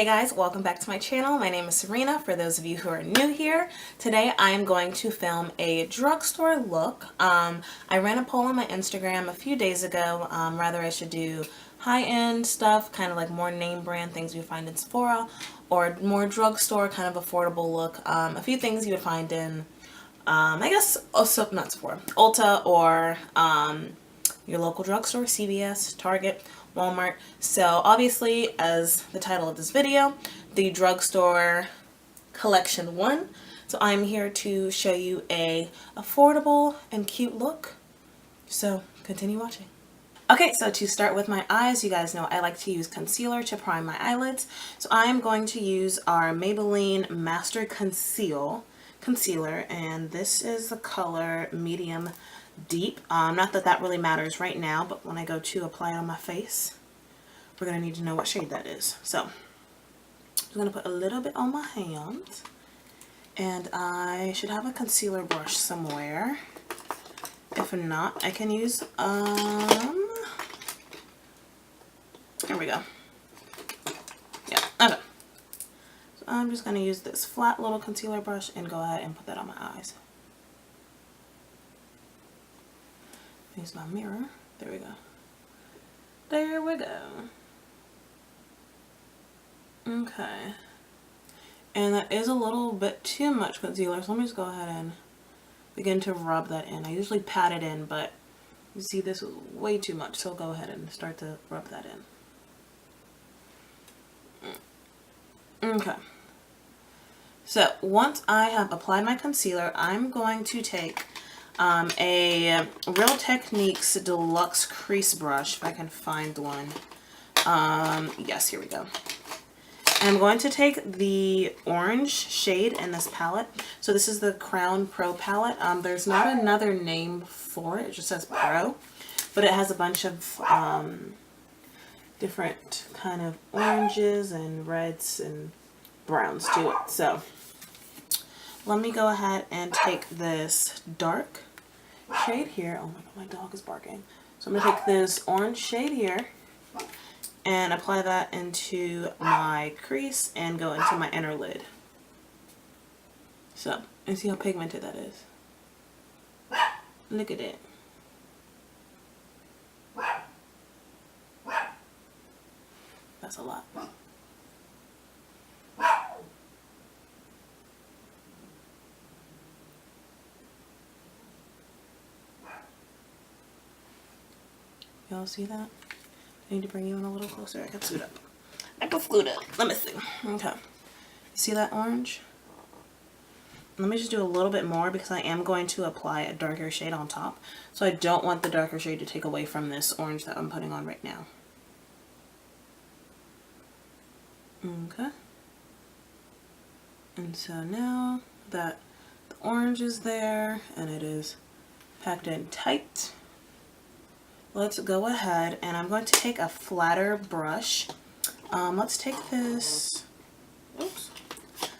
Hey guys, welcome back to my channel. My name is Serena. For those of you who are new here, today I am going to film a drugstore look. I ran a poll on my Instagram a few days ago, whether I should do high-end stuff, kind of like more name brand things you find in Sephora, or more drugstore, kind of affordable look. A few things you would find in, I guess, also not Sephora, Ulta, or your local drugstore, CVS, Target, Walmart. So obviously, as the title of this video, the drugstore collection 1. So I'm here to show you a affordable and cute look. So continue watching. Okay, so to start with my eyes, you guys know I like to use concealer to prime my eyelids. So I'm going to use our Maybelline Master Concealer, and this is the color Medium Deep. Not that that really matters right now, but when I go to apply it on my face, we're going to need to know what shade that is. So I'm going to put a little bit on my hand, and I should have a concealer brush somewhere. If not, I can use, here we go. Yeah, okay. So I'm just going to use this flat little concealer brush and go ahead and put that on my eyes. Use my mirror. There we go. There we go. Okay. And that is a little bit too much concealer, so let me just go ahead and begin to rub that in. I usually pat it in, but you see this was way too much, so I'll go ahead and start to rub that in. Okay. So once I have applied my concealer, I'm going to take a Real Techniques Deluxe Crease Brush, if I can find one. Yes, here we go. I'm going to take the orange shade in this palette. So this is the Crown Pro palette. There's not another name for it. It just says Pro. But it has a bunch of different kind of oranges and reds and browns to it. So let me go ahead and take this dark shade here. Oh my god, my dog is barking. So I'm going to take this orange shade here and apply that into my crease and go into my inner lid. So, and see how pigmented that is. Look at it. That's a lot. Y'all see that? I need to bring you in a little closer. I can scoot up. Let me see. Okay. See that orange? Let me just do a little bit more because I am going to apply a darker shade on top. So I don't want the darker shade to take away from this orange that I'm putting on right now. Okay. And so now that the orange is there and it is packed in tight, let's go ahead and I'm going to take a flatter brush. Let's take this, oops,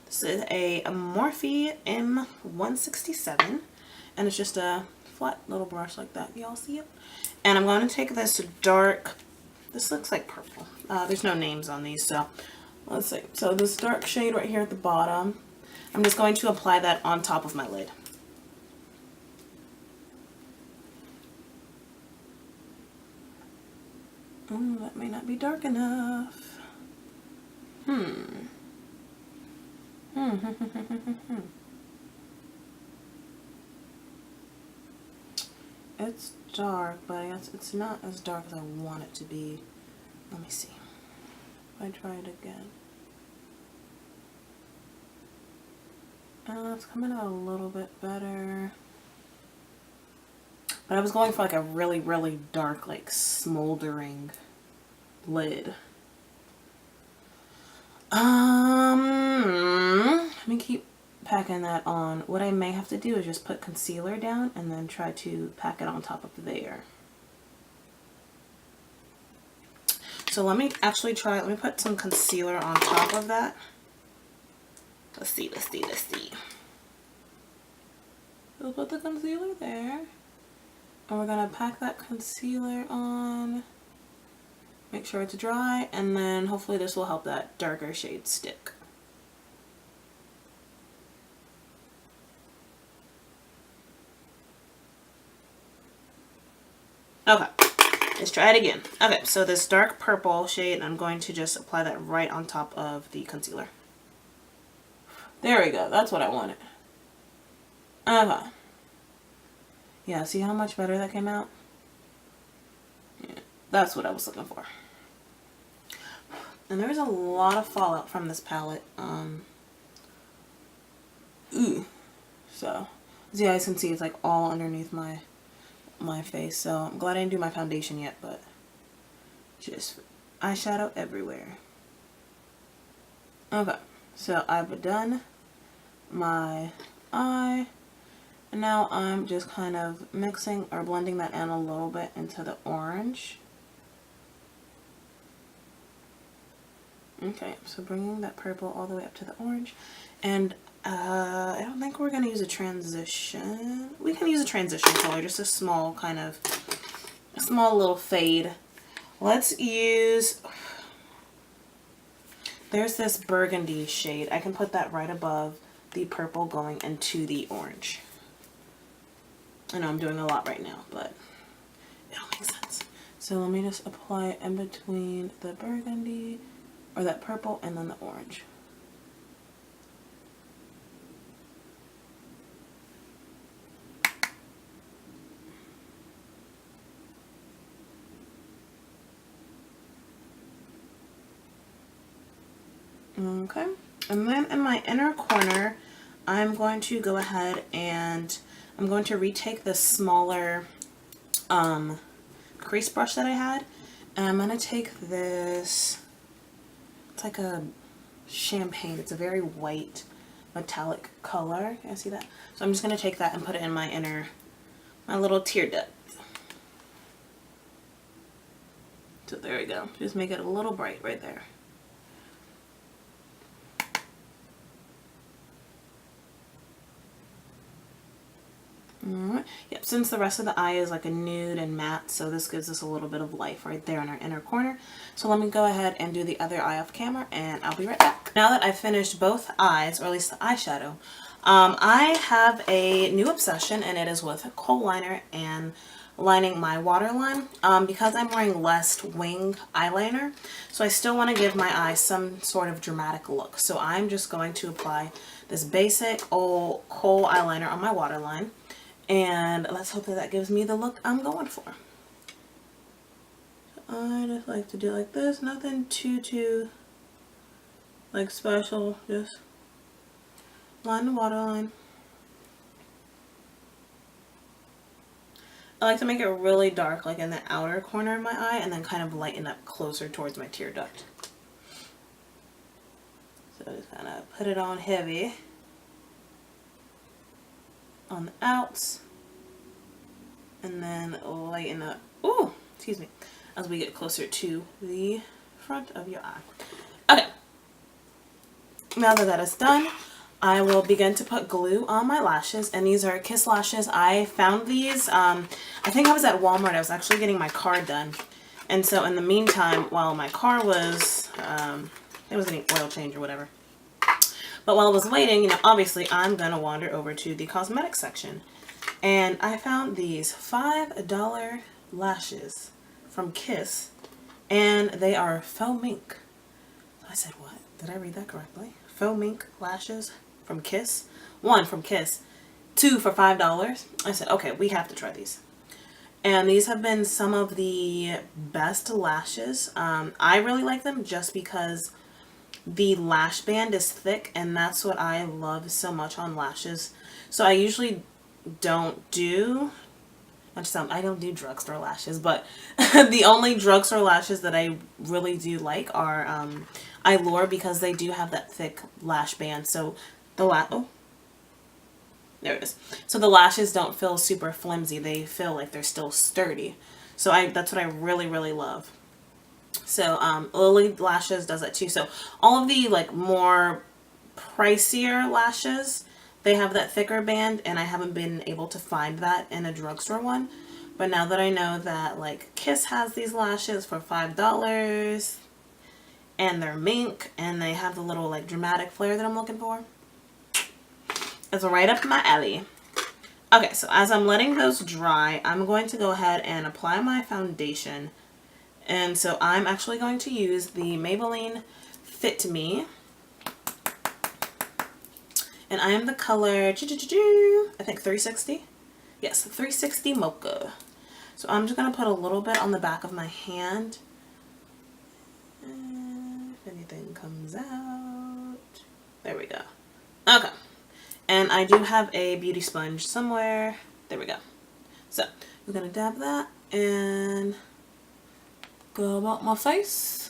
this is a Morphe M167, and it's just a flat little brush like that. Y'all see it? And I'm going to take this dark, this looks like purple. There's no names on these, so let's see. So this dark shade right here at the bottom, I'm just going to apply that on top of my lid. That may not be dark enough. It's dark, but it's not as dark as I want it to be. Let me see. If I try it again. It's coming out a little bit better. But I was going for like a really, really dark, like smoldering lid. Let me keep packing that on. What I may have to do is just put concealer down and then try to pack it on top of there. So let me actually try, let me put some concealer on top of that. Let's see. We'll put the concealer there. And we're going to pack that concealer on Make sure it's dry, and then hopefully this will help that darker shade stick. Okay, let's try it again. Okay, so this dark purple shade, I'm going to just apply that right on top of the concealer. There we go, that's what I wanted. Okay. Yeah, see how much better that came out? Yeah, that's what I was looking for. And there's a lot of fallout from this palette. So, as you guys can see, it's like all underneath my face. So I'm glad I didn't do my foundation yet, but just eyeshadow everywhere. Okay, so I've done my eye, and now I'm just kind of mixing or blending that in a little bit into the orange. Okay, so bringing that purple all the way up to the orange, and I don't think we're going to use a transition. We can use a transition color, just a small kind of, a small little fade. Let's use, there's this burgundy shade. I can put that right above the purple going into the orange. I know I'm doing a lot right now, but it'll make sense. So let me just apply it in between the burgundy, or that purple, and then the orange. Okay, and then in my inner corner, I'm going to go ahead and I'm going to retake the smaller crease brush that I had, and I'm going to take this, it's like a champagne, it's a very white metallic color, can I see that? So I'm just going to take that and put it in my inner, my little tear duct. So there we go, just make it a little bright right there. Alright, yep, since the rest of the eye is like a nude and matte, so this gives us a little bit of life right there in our inner corner. So let me go ahead and do the other eye off camera, and I'll be right back. Now that I've finished both eyes, or at least the eyeshadow, I have a new obsession, and it is with kohl liner and lining my waterline, because I'm wearing less wing eyeliner, so I still want to give my eye some sort of dramatic look. So I'm just going to apply this basic old kohl eyeliner on my waterline, and let's hope that that gives me the look I'm going for. I just like to do like this, nothing too like special, just line the waterline. I like to make it really dark, like in the outer corner of my eye, and then kind of lighten up closer towards my tear duct. So just kind of put it on heavy on the outs, and then lighten up, ooh, excuse me, as we get closer to the front of your eye. Okay, now that that is done, I will begin to put glue on my lashes, and these are Kiss lashes. I found these, I think I was at Walmart. I was actually getting my car done, and so in the meantime, while my car was, it was an oil change or whatever, but while I was waiting, you know, obviously I'm going to wander over to the cosmetics section, and I found these $5 lashes from Kiss, and they are faux mink. I said, what? Did I read that correctly? Faux mink lashes from Kiss. One from Kiss. Two for $5. I said, okay, we have to try these. And these have been some of the best lashes. I really like them just because the lash band is thick, and that's what I love so much on lashes. So I usually don't do, I don't do drugstore lashes, but the only drugstore lashes that I really do like are Eyeliner, because they do have that thick lash band. So the there it is. So the lashes don't feel super flimsy. They feel like they're still sturdy. So that's what I really love. So Lily Lashes does that too. So all of the like more pricier lashes, they have that thicker band, and I haven't been able to find that in a drugstore one. But now that I know that like Kiss has these lashes for $5 and they're mink and they have the little like dramatic flare that I'm looking for, it's right up my alley. Okay, so as I'm letting those dry, I'm going to go ahead and apply my foundation. And so I'm actually going to use the Maybelline Fit Me. And I am the color, I think 360. Yes, 360 Mocha. So I'm just going to put a little bit on the back of my hand. If anything comes out. There we go. Okay. And I do have a beauty sponge somewhere. There we go. So I'm going to dab that and go about my face.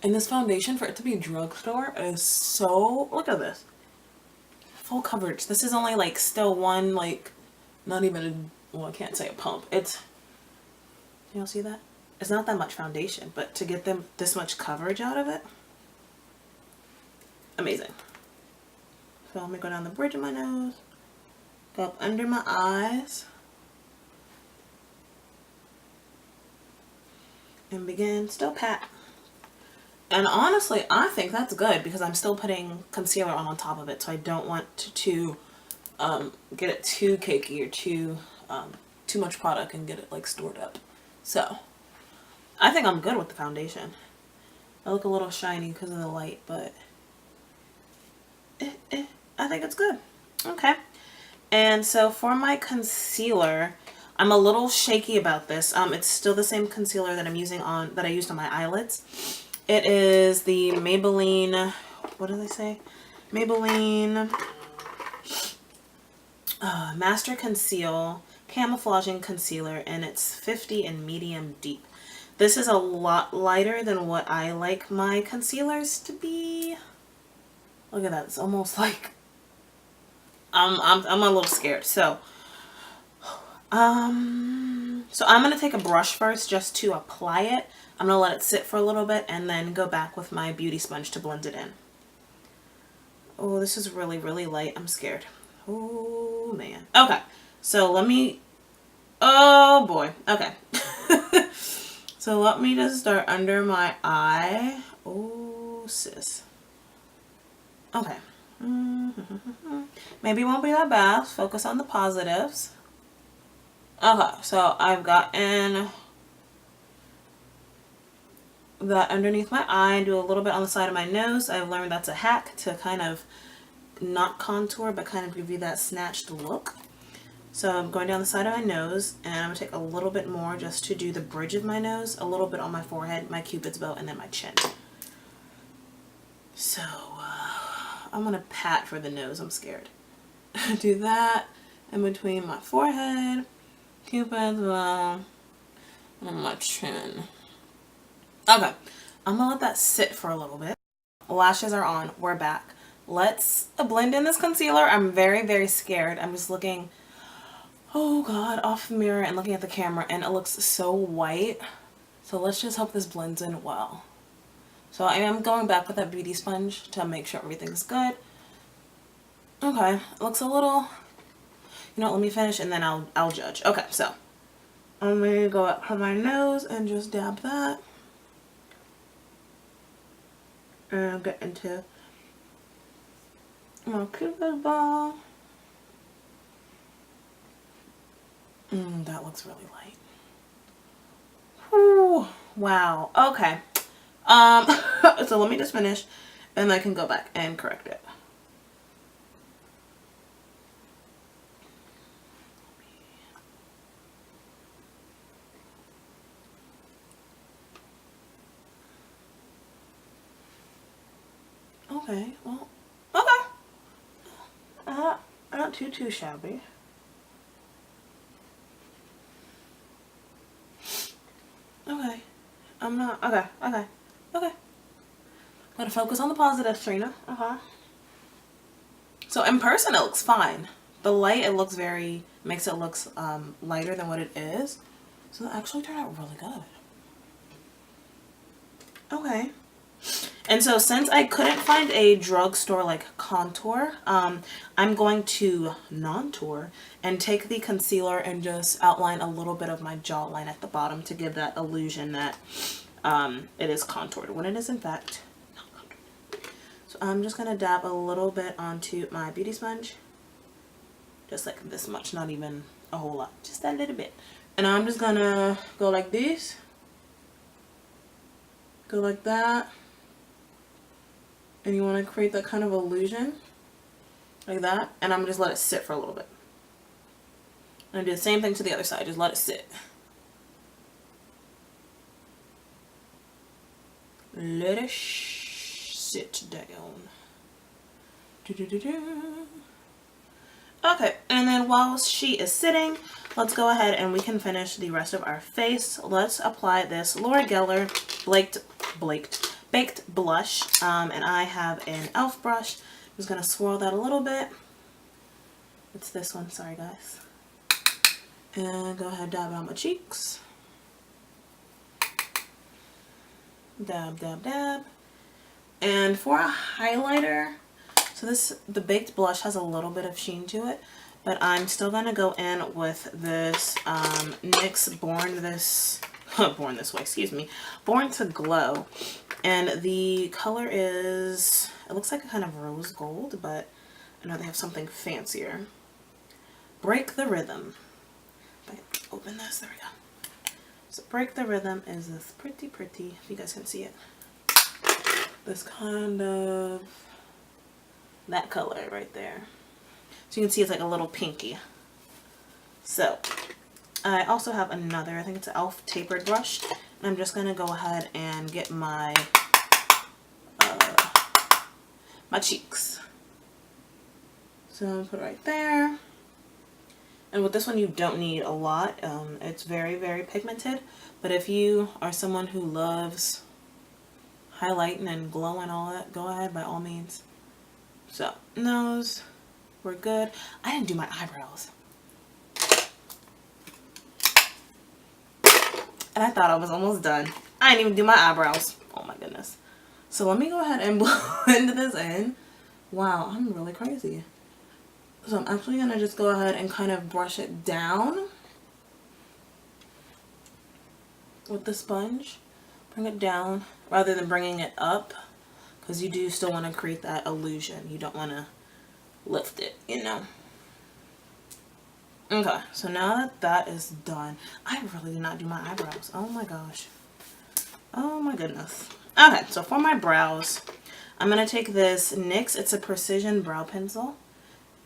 And this foundation, for it to be drugstore, is so, look at this. Full coverage. This is only like still one, like, not even a, well, I can't say a pump. It's, y'all see that? It's not that much foundation, but to get them this much coverage out of it, amazing. So let me go down the bridge of my nose, go up under my eyes, and begin, still pat. And honestly, I think that's good because I'm still putting concealer on top of it, so I don't want to get it too cakey or too much product and get it like stored up. So I think I'm good with the foundation. I look a little shiny because of the light, but I think it's good. Okay. And so for my concealer, I'm a little shaky about this. It's still the same concealer that I'm using on, that I used on my eyelids. It is the Maybelline, what did I say? Maybelline Master Conceal Camouflaging Concealer, and it's 50 in medium deep. This is a lot lighter than what I like my concealers to be. Look at that. It's almost like I'm a little scared. So I'm gonna take a brush first just to apply it. I'm gonna let it sit for a little bit and then go back with my beauty sponge to blend it in. Oh, this is really, really light. I'm scared. Oh man. Okay. So let me, oh boy. Okay. So let me just start under my eye. Oh, sis. Okay. Maybe it won't be that bad. Focus on the positives. Okay, so I've gotten that underneath my eye, do a little bit on the side of my nose. I've learned that's a hack to kind of not contour, but kind of give you that snatched look. So I'm going down the side of my nose, and I'm going to take a little bit more just to do the bridge of my nose, a little bit on my forehead, my cupid's bow, and then my chin. So I'm going to pat for the nose. I'm scared. Do that in between my forehead, cupid's bow, and my chin. Okay, I'm going to let that sit for a little bit. Lashes are on. We're back. Let's blend in this concealer. I'm very, very scared. I'm just looking, oh God, off the mirror and looking at the camera, and it looks so white. So let's just hope this blends in well. So I am going back with that beauty sponge to make sure everything's good. Okay, it looks a little, you know, let me finish and then I'll judge. Okay, so I'm going to go up on my nose and just dab that. And I'll get into my cupid's bow. That looks really light. Whew, wow. Okay. So let me just finish and I can go back and correct it. Okay, well, okay. Not too shabby. Okay. I'm not, okay. Gotta focus on the positive, Trina. So in person it looks fine. The light, it looks very, makes it look lighter than what it is. So that actually turned out really good. Okay. And so since I couldn't find a drugstore like contour, I'm going to non-tour and take the concealer and just outline a little bit of my jawline at the bottom to give that illusion that it is contoured when it is in fact not contoured. So I'm just going to dab a little bit onto my beauty sponge. Just like this much, not even a whole lot, just a little bit. And I'm just going to go like this. Go like that. And you want to create that kind of illusion, like that. And I'm going to just let it sit for a little bit. And do the same thing to the other side, just let it sit. Let it sit down. Okay, and then while she is sitting, let's go ahead and we can finish the rest of our face. Let's apply this Laura Geller Baked Blush, and I have an e.l.f. brush. I'm just going to swirl that a little bit. It's this one, sorry guys. And go ahead, dab it on my cheeks. Dab, dab, dab. And for a highlighter, so the Baked Blush has a little bit of sheen to it, but I'm still going to go in with this NYX Born to Glow. And the color is, it looks like a kind of rose gold, but I know they have something fancier. Break the Rhythm. If I can open this, there we go. So Break the Rhythm is this pretty, if you guys can see it. This kind of, that color right there. So you can see it's like a little pinky. So I also have another, I think it's an e.l.f. tapered brush. And I'm just going to go ahead and get my my cheeks. So I'm going to put it right there. And with this one you don't need a lot. It's very pigmented. But if you are someone who loves highlighting and glowing and all that, go ahead by all means. So nose, we're good. I didn't do my eyebrows. And I thought I was almost done. I didn't even do my eyebrows. Oh my goodness. So let me go ahead and blend this in. Wow, I'm really crazy. So I'm actually going to just go ahead and kind of brush it down with the sponge. Bring it down rather than bringing it up, because you do still want to create that illusion. You don't want to lift it, you know. Okay, so now that that is done, I really did not do my eyebrows. Oh my gosh. Oh my goodness. Okay, so for my brows, I'm going to take this NYX, it's a precision brow pencil,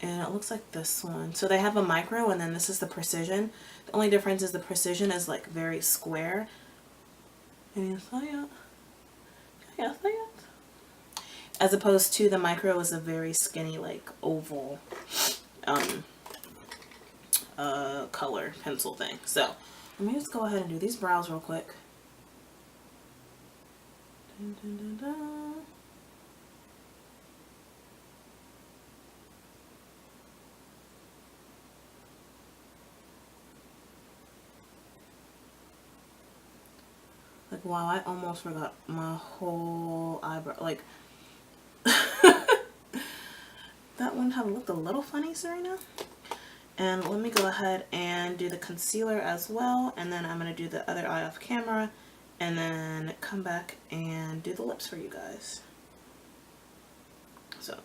and it looks like this one. So they have a micro, and then this is the precision. The only difference is the precision is like very square. Can you see it? Can you see it? As opposed to the micro is a very skinny, like oval color pencil thing. So let me just go ahead and do these brows real quick. Dun, dun, dun, dun. Like, wow, I almost forgot my whole eyebrow. Like, that one have looked a little funny, Serena. And let me go ahead and do the concealer as well. And then I'm going to do the other eye off camera. And then come back and do the lips for you guys. So,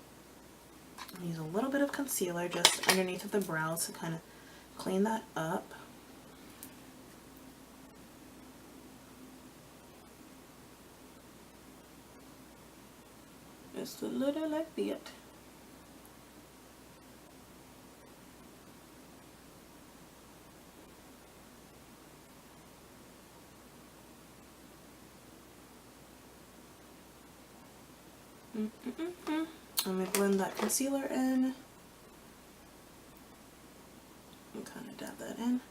use a little bit of concealer just underneath of the brows to kind of clean that up. Just a little like that. Let me blend that concealer in. And kind of dab that in.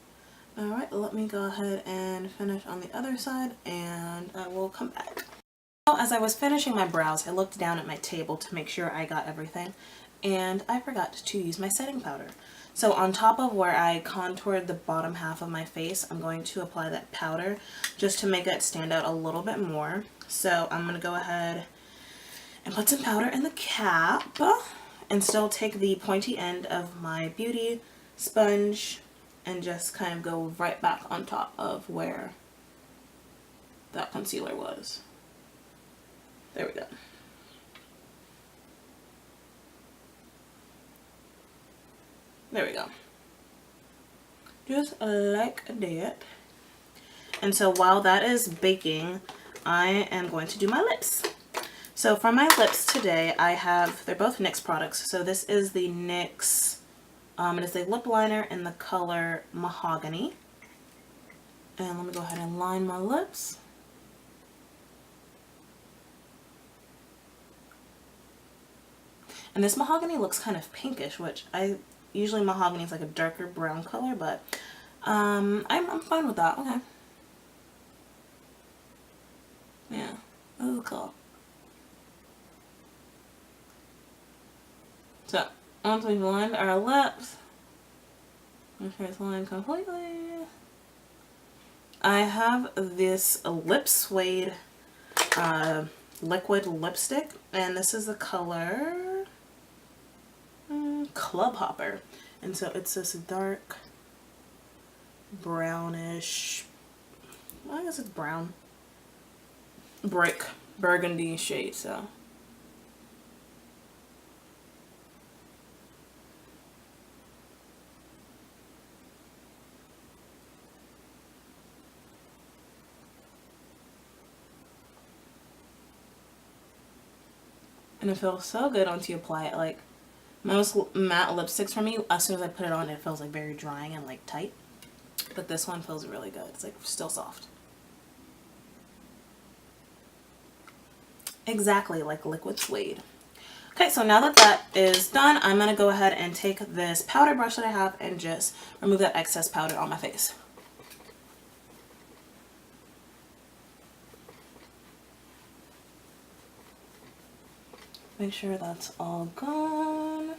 Alright, let me go ahead and finish on the other side, and I will come back. Well, as I was finishing my brows, I looked down at my table to make sure I got everything, and I forgot to use my setting powder. So on top of where I contoured the bottom half of my face, I'm going to apply that powder just to make it stand out a little bit more. So I'm going to go ahead and put some powder in the cap and still take the pointy end of my beauty sponge and just kind of go right back on top of where that concealer was. There we go. There we go. Just like that. And so while that is baking, I am going to do my lips. So for my lips today, I have, they're both NYX products. So this is the NYX, it is a lip liner in the color Mahogany. And let me go ahead and line my lips. And this Mahogany looks kind of pinkish, which usually Mahogany is like a darker brown color, but I'm fine with that. Okay. Yeah, this is cool. So, once we've lined our lips, make sure it's lined completely. I have this lip suede liquid lipstick, and this is the color Club Hopper. And so it's this dark brownish, well, I guess it's brown, brick burgundy shade. So and it feels so good once you apply it. Like most matte lipsticks for me, as soon as I put it on, it feels like very drying and like tight. But this one feels really good. It's like still soft. Exactly like liquid suede. Okay, so now that that is done, I'm going to go ahead and take this powder brush that I have and just remove that excess powder on my face. Make sure that's all gone.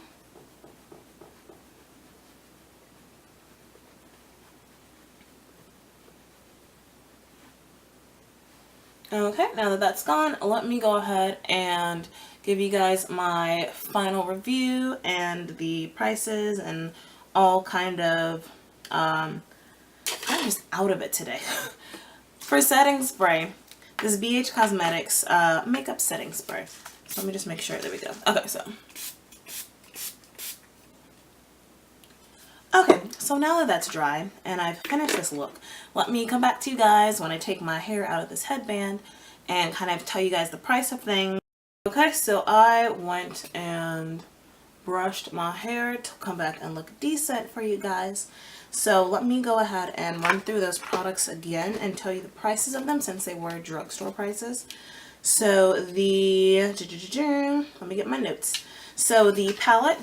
Okay, now that that's gone, let me go ahead and give you guys my final review and the prices and all kind of, I'm just out of it today. For setting spray, this BH Cosmetics makeup setting spray. So let me just make sure, there we go. Okay, so now that that's dry and I've finished this look, let me come back to you guys when I take my hair out of this headband and kind of tell you guys the price of things. Okay, so I went and brushed my hair to come back and look decent for you guys. So let me go ahead and run through those products again and tell you the prices of them since they were drugstore prices. So let me get my notes. So the palette,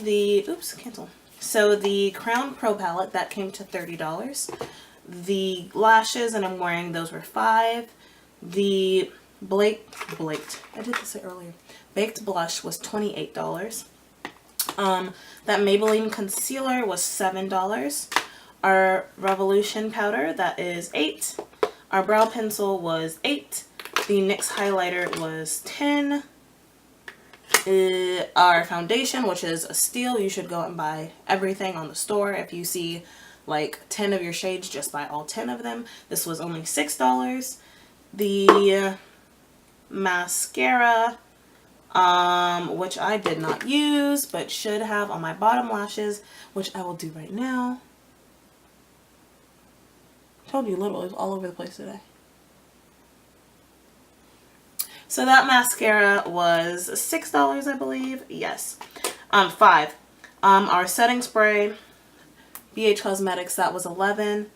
So the Crown Pro palette, that came to $30. The lashes, and I'm wearing those, were $5. The I did this earlier. Baked blush was $28. That Maybelline concealer was $7. Our Revolution powder, that is $8. Our brow pencil was $8. The NYX highlighter was $10. Our foundation, which is a steal, you should go out and buy everything on the store. If you see like 10 of your shades, just buy all 10 of them. This was only $6. The mascara, which I did not use but should have on my bottom lashes, which I will do right now. Told you little, it's all over the place today. So that mascara was $6, I believe. Yes. $5. Our setting spray, BH Cosmetics, that was $11.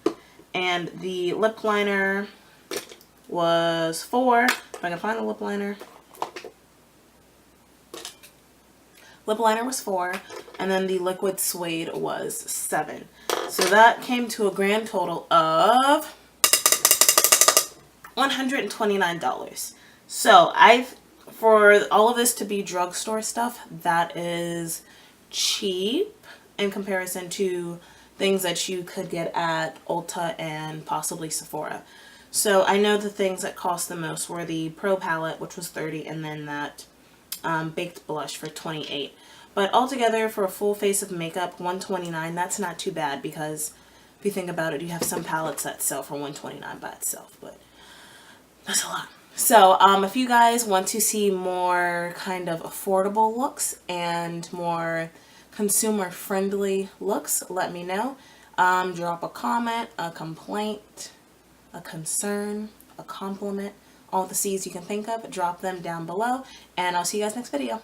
And the lip liner was $4. If I can find the lip liner. Lip liner was $4. And then the liquid suede was $7. So that came to a grand total of $129. So for all of this to be drugstore stuff, that is cheap in comparison to things that you could get at Ulta and possibly Sephora. So I know the things that cost the most were the Pro palette, which was $30, and then that baked blush for $28. But altogether, for a full face of makeup, $129, that's not too bad, because if you think about it, you have some palettes that sell for $129 by itself, but that's a lot. So if you guys want to see more kind of affordable looks and more consumer friendly looks, let me know. Drop a comment, a complaint, a concern, a compliment, all the C's you can think of, drop them down below, and I'll see you guys next video.